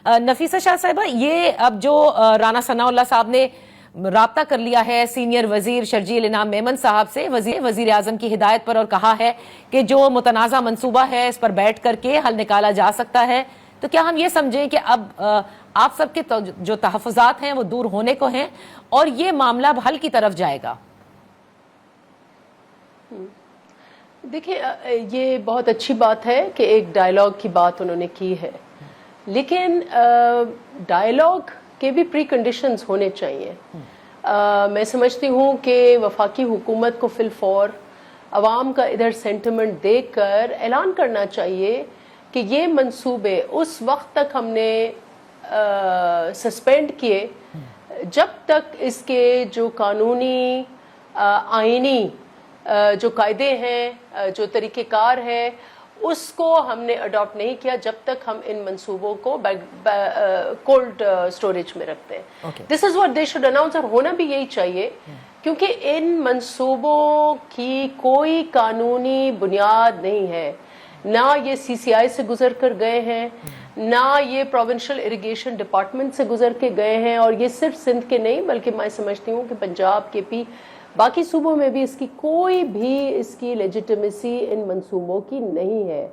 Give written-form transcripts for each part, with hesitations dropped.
نفیسہ شاہ صاحبہ، یہ اب جو رانا ثناء اللہ صاحب نے رابطہ کر لیا ہے سینئر وزیر شرجیل انعام میمن صاحب سے وزیر اعظم کی ہدایت پر، اور کہا ہے کہ جو متنازع منصوبہ ہے اس پر بیٹھ کر کے حل نکالا جا سکتا ہے، تو کیا ہم یہ سمجھیں کہ اب آپ سب کے جو تحفظات ہیں وہ دور ہونے کو ہیں اور یہ معاملہ اب حل کی طرف جائے گا؟ دیکھیں، یہ بہت اچھی بات ہے کہ ایک ڈائیلاگ کی بات انہوں نے کی ہے، لیکن ڈائیلاگ کے بھی پری کنڈیشنز ہونے چاہیے۔ میں سمجھتی ہوں کہ وفاقی حکومت کو فی الفور عوام کا ادھر سینٹیمنٹ دیکھ کر اعلان کرنا چاہیے کہ یہ منصوبے اس وقت تک ہم نے سسپینڈ کیے جب تک اس کے جو قانونی آئینی جو قاعدے ہیں، جو طریقہ کار ہے، اس کو ہم نے اڈاپٹ نہیں کیا، جب تک ہم ان منصوبوں کو کولڈ سٹوریج میں رکھتے ہیں۔ This is what they should announce, اور ہونا بھی یہی چاہیے، کیونکہ ان منصوبوں کی کوئی قانونی بنیاد نہیں ہے، نہ یہ سی سی آئی سے گزر کر گئے ہیں، نہ یہ پروونشل اریگیشن ڈپارٹمنٹ سے گزر کے گئے ہیں، اور یہ صرف سندھ کے نہیں بلکہ میں سمجھتی ہوں کہ پنجاب کے بھی باقی صوبوں میں بھی اس کی کوئی بھی اس کی لیجیٹمیسی ان منصوبوں کی نہیں ہے۔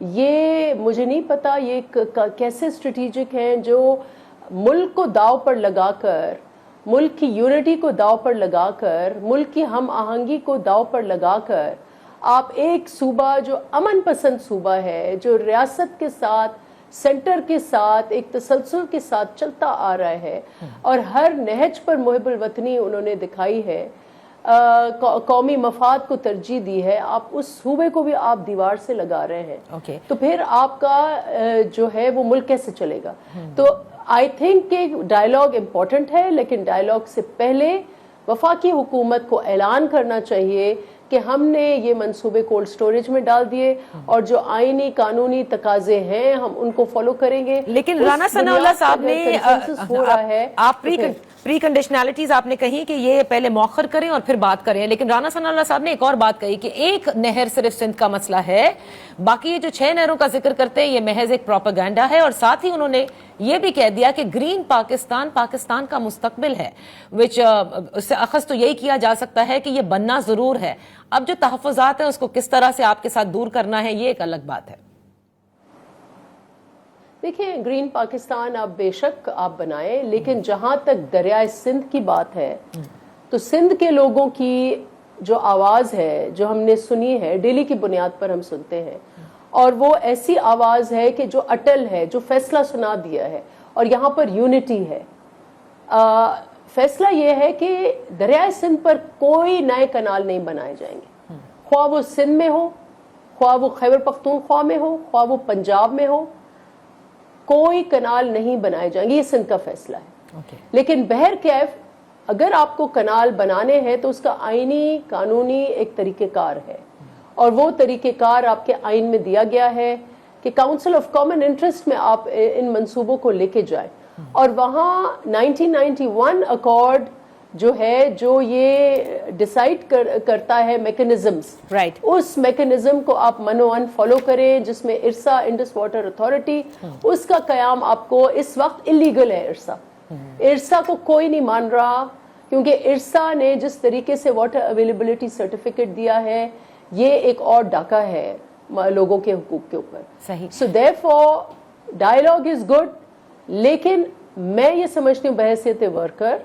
یہ مجھے نہیں پتا یہ کیسے اسٹریٹجک ہیں جو ملک کو داؤ پر لگا کر، ملک کی یونٹی کو داؤ پر لگا کر، ملک کی ہم آہنگی کو داؤ پر لگا کر آپ ایک صوبہ جو امن پسند صوبہ ہے، جو ریاست کے ساتھ سینٹر کے ساتھ ایک تسلسل کے ساتھ چلتا آ رہا ہے اور ہر نہج پر محب الوطنی انہوں نے دکھائی ہے، قومی مفاد کو ترجیح دی ہے، آپ اس صوبے کو بھی آپ دیوار سے لگا رہے ہیں، تو پھر آپ کا جو ہے وہ ملک کیسے چلے گا؟ تو آئی تھنک کہ ڈائیلاگ امپورٹنٹ ہے، لیکن ڈائیلاگ سے پہلے وفاقی حکومت کو اعلان کرنا چاہیے کہ ہم نے یہ منصوبے کولڈ سٹوریج میں ڈال دیے اور جو آئینی قانونی تقاضے ہیں ہم ان کو فالو کریں گے۔ لیکن رانا ثناء اللہ صاحب نے آپ پری کنڈیشنالٹیز آپ نے کہی کہ یہ پہلے مؤخر کریں اور پھر بات کریں، لیکن رانا ثناء اللہ صاحب نے ایک اور بات کہی کہ ایک نہر صرف سندھ کا مسئلہ ہے، باقی یہ جو 6 نہروں کا ذکر کرتے ہیں یہ محض ایک پروپیگنڈا ہے، اور ساتھ ہی انہوں نے یہ بھی کہہ دیا کہ گرین پاکستان پاکستان کا مستقبل ہے، وچ اس سے اخذ تو یہی کیا جا سکتا ہے کہ یہ بننا ضرور ہے۔ اب جو تحفظات ہیں اس کو کس طرح سے آپ کے ساتھ دور کرنا ہے یہ ایک الگ بات ہے۔ دیکھیں، گرین پاکستان آپ بے شک آپ بنائیں، لیکن جہاں تک دریائے سندھ کی بات ہے تو سندھ کے لوگوں کی جو آواز ہے جو ہم نے سنی ہے، ڈیلی کی بنیاد پر ہم سنتے ہیں، اور وہ ایسی آواز ہے کہ جو اٹل ہے، جو فیصلہ سنا دیا ہے، اور یہاں پر یونٹی ہے۔ فیصلہ یہ ہے کہ دریائے سندھ پر کوئی نئے کنال نہیں بنائے جائیں گے، خواہ وہ سندھ میں ہو، خواہ وہ خیبر پختونخوا میں ہو، خواہ وہ پنجاب میں ہو، کوئی کنال نہیں بنائے جائیں گے، یہ سندھ کا فیصلہ ہے۔ لیکن بہرکیف اگر آپ کو کنال بنانے ہیں تو اس کا آئینی قانونی ایک طریقہ کار ہے، اور وہ طریقہ کار آپ کے آئین میں دیا گیا ہے کہ کاؤنسل آف کامن انٹرسٹ میں آپ ان منصوبوں کو لے کے جائیں، اور وہاں 1991 اکارڈ جو ہے جو یہ ڈیسائیڈ کرتا ہے میکنزمز، اس میکنزم کو آپ منوان فالو کریں، جس میں ارسا انڈس واٹر اتھارٹی، اس کا قیام آپ کو اس وقت اللیگل ہے۔ ارسا کو کوئی نہیں مان رہا، کیونکہ ارسا نے جس طریقے سے واٹر اویلیبلٹی سرٹیفکیٹ دیا ہے یہ ایک اور ڈاکہ ہے لوگوں کے حقوق کے اوپر۔ سو دیئرفور ڈائیلاگ از گڈ، لیکن میں یہ سمجھتی ہوں بحیثیت ورکر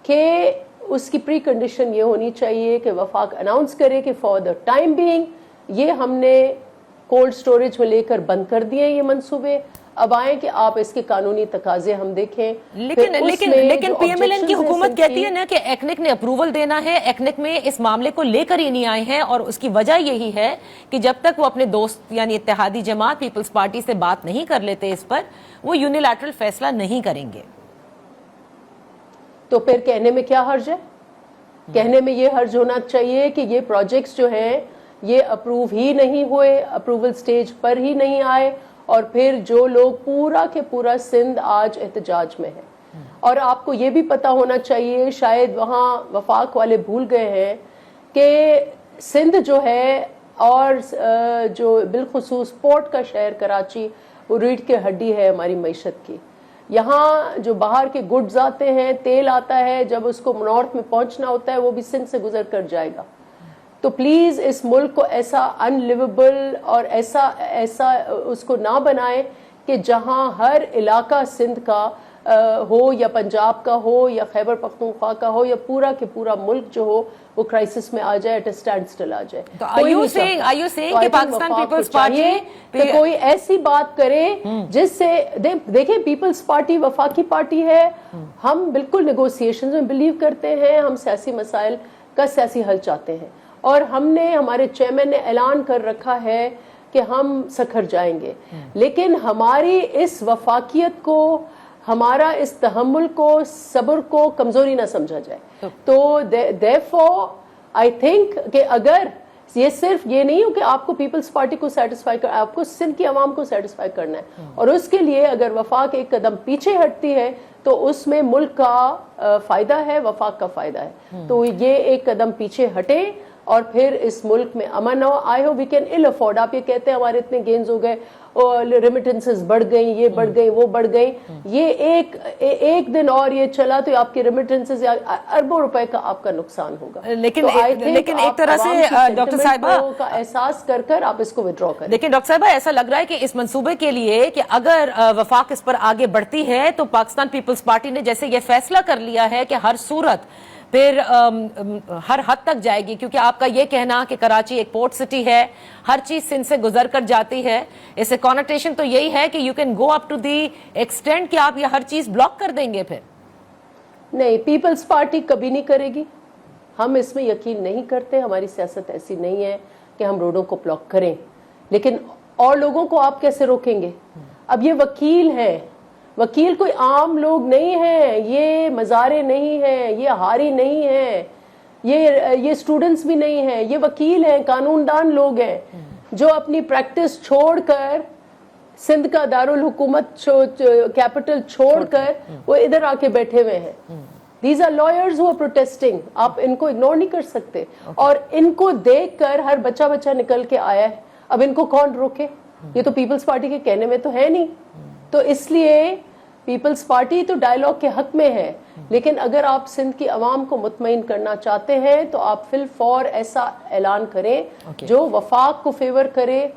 کہ اس کی پری کنڈیشن یہ ہونی چاہیے کہ وفاق اناؤنس کرے کہ فار دا ٹائم بینگ یہ ہم نے کولڈ سٹوریج میں لے کر بند کر دیے یہ منصوبے، اب آئیں کہ آپ اس کے قانونی تقاضے ہم دیکھیں۔ لیکن پی ایم ایل این کی حکومت کہتی ہے نا کہ ایکنک نے اپروول دینا ہے، ایکنک میں اس معاملے کو لے کر ہی نہیں آئے ہیں، اور اس کی وجہ یہی ہے کہ جب تک وہ اپنے دوست یعنی اتحادی جماعت پیپلز پارٹی سے بات نہیں کر لیتے اس پر، وہ یونیلیٹرل فیصلہ نہیں کریں گے۔ تو پھر کہنے میں کیا حرج ہے؟ کہنے میں یہ حرج ہونا چاہیے کہ یہ پروجیکٹس جو ہیں یہ اپروو ہی نہیں ہوئے، اپروول سٹیج پر ہی نہیں آئے، اور پھر جو لوگ پورا کے پورا سندھ آج احتجاج میں ہے۔ اور آپ کو یہ بھی پتا ہونا چاہیے، شاید وہاں وفاق والے بھول گئے ہیں کہ سندھ جو ہے اور جو بالخصوص پورٹ کا شہر کراچی وہ ریڑھ کی ہڈی ہے ہماری معیشت کی. یہاں جو باہر کے گڈز آتے ہیں, تیل آتا ہے, جب اس کو نارتھ میں پہنچنا ہوتا ہے وہ بھی سندھ سے گزر کر جائے گا. تو پلیز اس ملک کو ایسا ان لیویبل اور ایسا اس کو نہ بنائیں کہ جہاں ہر علاقہ سندھ کا ہو یا پنجاب کا ہو یا خیبر پختونخوا کا ہو یا پورا کے پورا ملک جو ہو وہ کرائسس میں آ جائے, ایٹ اے اسٹینڈ سٹل آ جائے. Are you saying کہ پاکستان پیپلز پارٹی کوئی ایسی بات کرے جس سے دیکھیں پیپلز پارٹی وفاقی پارٹی ہے, ہم بالکل نیگوسیشنز میں بلیو کرتے ہیں, ہم سیاسی مسائل کا سیاسی حل چاہتے ہیں, اور ہم نے ہمارے چیئرمین نے اعلان کر رکھا ہے کہ ہم سکھر جائیں گے, لیکن ہماری اس وفاقیت کو, ہمارا اس تحمل کو, صبر کو کمزوری نہ سمجھا جائے. تو therefore I think کہ اگر یہ صرف یہ نہیں ہو کہ آپ کو پیپلز پارٹی کو سیٹسفائی کر, آپ کو سندھ کی عوام کو سیٹسفائی کرنا ہے, اور اس کے لیے اگر وفاق ایک قدم پیچھے ہٹتی ہے تو اس میں ملک کا فائدہ ہے, وفاق کا فائدہ ہے. تو یہ ایک قدم پیچھے ہٹے اور پھر اس ملک میں امن ہو. آئی ہو وی کین ill afford. آپ یہ کہتے ہیں ہمارے اتنے گینز ہو گئے, ریمیٹنسز بڑھ گئیں, یہ بڑھ گئی, وہ بڑھ گئی, یہ ایک دن اور یہ چلا تو آپ کی ریمیٹنسز اربوں روپے کا آپ کا نقصان ہوگا. لیکن ایک طرح سے ڈاکٹر صاحبہ کا احساس کر آپ اس کو وڈرا کریں. لیکن ڈاکٹر صاحبہ ایسا لگ رہا ہے کہ اس منصوبے کے لیے کہ اگر وفاق اس پر آگے بڑھتی ہے تو پاکستان پیپلز پارٹی نے جیسے یہ فیصلہ کر لیا ہے کہ ہر صورت پھر ہر حد تک جائے گی, کیونکہ آپ کا یہ کہنا کہ کراچی ایک پورٹ سٹی ہے, ہر چیز سندھ سے گزر کر جاتی ہے, اس سے کونوٹیشن تو یہی ہے کہ you can go up to the extend کہ آپ یہ ہر چیز بلاک کر دیں گے. پھر نہیں, پیپلز پارٹی کبھی نہیں کرے گی, ہم اس میں یقین نہیں کرتے, ہماری سیاست ایسی نہیں ہے کہ ہم روڈوں کو بلاک کریں. لیکن اور لوگوں کو آپ کیسے روکیں گے؟ اب یہ وکیل ہیں, وکیل کوئی عام لوگ نہیں ہیں, یہ مزارے نہیں ہیں, یہ ہاری نہیں ہیں, یہ اسٹوڈنٹس بھی نہیں ہیں, یہ وکیل ہیں, قانون دان لوگ ہیں جو اپنی پریکٹس چھوڑ کر, سندھ کا دارالحکومت کیپٹل چھوڑ کر وہ ادھر آ کے بیٹھے ہوئے ہیں. These are lawyers who are protesting. آپ ان کو اگنور نہیں کر سکتے, اور ان کو دیکھ کر ہر بچہ نکل کے آیا ہے. اب ان کو کون روکے؟ یہ تو پیپلز پارٹی کے کہنے میں تو ہے نہیں. تو اس لیے پیپلز پارٹی تو ڈائیلاگ کے حق میں ہے, لیکن اگر آپ سندھ کی عوام کو مطمئن کرنا چاہتے ہیں تو آپ فی الفور ایسا اعلان کریں جو وفاق کو فیور کرے,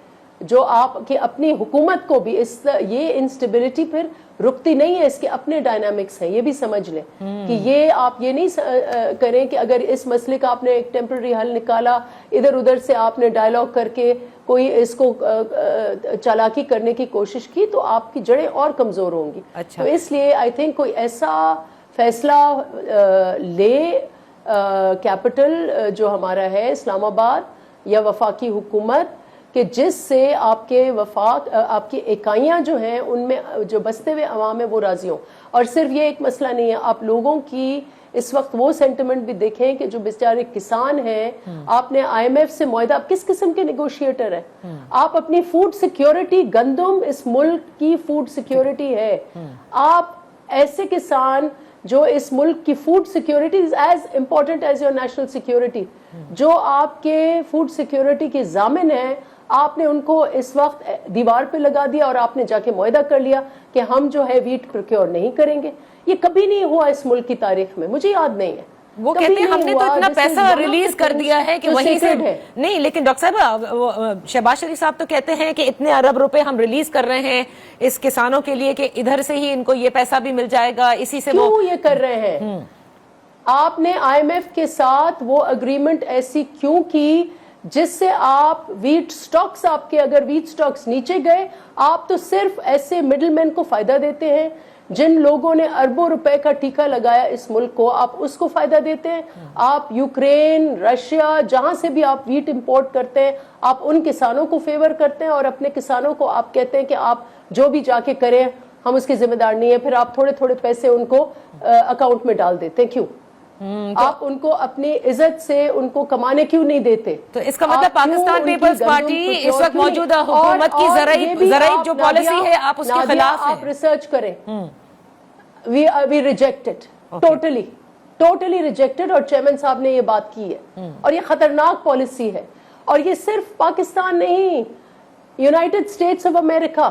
جو آپ کی اپنی حکومت کو بھی یہ انسٹیبلٹی پھر رکتی نہیں ہے, اس کے اپنے ڈائنامکس ہیں, یہ بھی سمجھ لیں کہ یہ آپ یہ نہیں کریں کہ اگر اس مسئلے کا آپ نے ایک ٹیمپرری حل نکالا, ادھر ادھر سے آپ نے ڈائیلاگ کر کے کوئی اس کو چالاکی کرنے کی کوشش کی تو آپ کی جڑیں اور کمزور ہوں گی. تو اس لیے آئی تھنک کوئی ایسا فیصلہ لے کیپٹل جو ہمارا ہے اسلام آباد یا وفاقی حکومت, کہ جس سے آپ کے وفاق, آپ کی اکائیاں جو ہیں ان میں جو بستے ہوئے عوام ہیں وہ راضی ہوں. اور صرف یہ ایک مسئلہ نہیں ہے, آپ لوگوں کی اس وقت وہ سینٹیمنٹ بھی دیکھیں کہ جو بیچارے کسان ہیں, آپ نے IMF سے معاہدہ, آپ کس قسم کے نیگوشیٹر ہیں؟ آپ اپنی فوڈ سیکیورٹی, گندم اس ملک کی فوڈ سیکیورٹی ہے, آپ ایسے کسان جو اس ملک کی food security is as important as your national security, جو آپ کے فوڈ سیکیورٹی کے ضامن ہیں, آپ نے ان کو اس وقت دیوار پہ لگا دیا اور آپ نے جا کے معاہدہ کر لیا کہ ہم جو ہے ویٹ پروکیور نہیں کریں گے. یہ کبھی نہیں ہوا اس ملک کی تاریخ میں, مجھے یاد نہیں ہے. وہ کہتے ہیں ہم نے تو اتنا پیسہ ریلیز کر دیا ہے کہ وہیں سے نہیں. لیکن ڈاکٹر صاحب شہباز شریف صاحب تو کہتے ہیں کہ اتنے ارب روپے ہم ریلیز کر رہے ہیں اس کسانوں کے لیے کہ ادھر سے ہی ان کو یہ پیسہ بھی مل جائے گا, اسی سے کیوں یہ کر رہے ہیں؟ آپ نے IMF کے ساتھ وہ اگریمنٹ ایسی کیوں کی جس سے آپ ویٹ سٹاکس, آپ کے اگر ویٹ سٹاکس نیچے گئے, آپ تو صرف ایسے مڈل مین کو فائدہ دیتے ہیں جن لوگوں نے اربوں روپے کا ٹیکہ لگایا اس ملک کو, آپ اس کو فائدہ دیتے ہیں. آپ یوکرین, رشیا, جہاں سے بھی آپ ویٹ امپورٹ کرتے ہیں, آپ ان کسانوں کو فیور کرتے ہیں اور اپنے کسانوں کو آپ کہتے ہیں کہ آپ جو بھی جا کے کریں ہم اس کی ذمہ دار نہیں ہے. پھر آپ تھوڑے تھوڑے پیسے ان کو اکاؤنٹ میں ڈال دیتے ہیں. کیوں؟ آپ ان کو اپنی عزت سے ان کو کمانے کیوں نہیں دیتے؟ تو اس کا مطلب پاکستان پیپلز پارٹی اس وقت موجودہ حکومت کی زرعی جو پالیسی ہے آپ اس کے خلاف ہیں. آپ ریسرچ کریں. we rejected totally rejected, اور چیئرمین صاحب نے یہ بات کی ہے, اور یہ خطرناک پالیسی ہے. اور یہ صرف پاکستان نہیں, یونائٹڈ اسٹیٹس آف امریکہ,